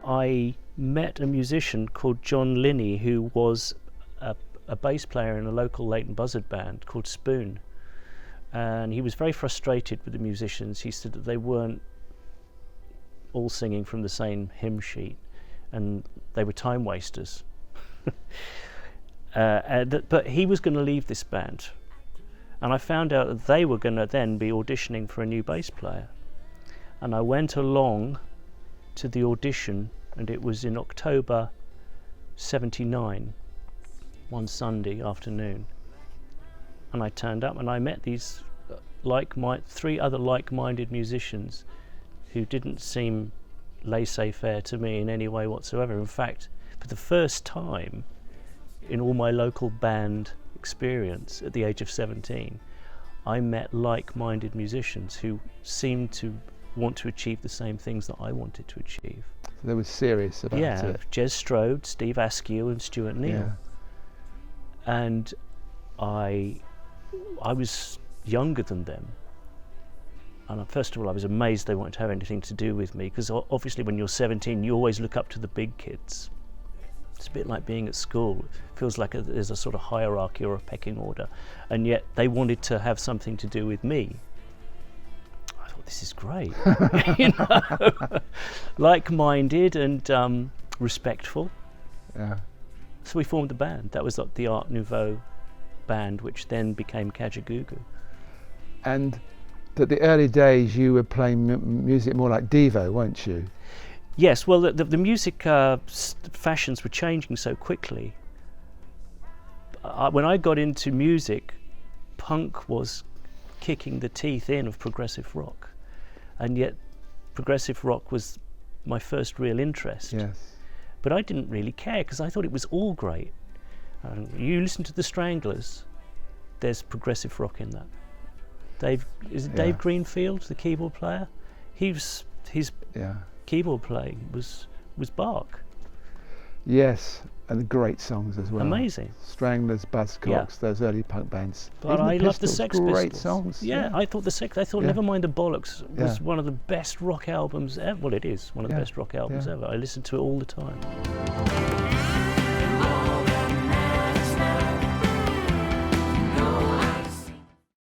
I met a musician called John Linney, who was a bass player in a local Leighton Buzzard band called Spoon. And he was very frustrated with the musicians. He said that they weren't all singing from the same hymn sheet, and they were time wasters. But he was going to leave this band, and I found out that they were going to then be auditioning for a new bass player. And I went along to the audition, and it was in October '79, one Sunday afternoon. And I turned up and I met these three other like-minded musicians who didn't seem laissez-faire to me in any way whatsoever. In fact, for the first time in all my local band experience at the age of 17, I met like-minded musicians who seemed to want to achieve the same things that I wanted to achieve. So they were serious about it. Yeah, Jez Strode, Steve Askew and Stuart Neal. Yeah. And I was younger than them, and first of all I was amazed they wanted to have anything to do with me, because obviously when you're 17 you always look up to the big kids. It's a bit like being at school. It feels like there's a sort of hierarchy or a pecking order, and yet they wanted to have something to do with me. I thought, this is great. You know? Like-minded and respectful. Yeah. So we formed a band. That was the Art Nouveau band, which then became Kajagoogoo. And at the early days you were playing music more like Devo, weren't you? Yes, well the music fashions were changing so quickly. When I got into music, punk was kicking the teeth in of progressive rock, and yet progressive rock was my first real interest. Yes. But I didn't really care because I thought it was all great. You listen to the Stranglers, there's progressive rock in that. Dave Greenfield, the keyboard player? His keyboard playing was Bach. Yes, and great songs as well. Amazing. Stranglers, Buzzcocks, those early punk bands. But I love the Sex Pistols. Great songs. Yeah, I thought Nevermind The Bollocks was one of the best rock albums ever. Well, it is one of the best rock albums ever. I listened to it all the time.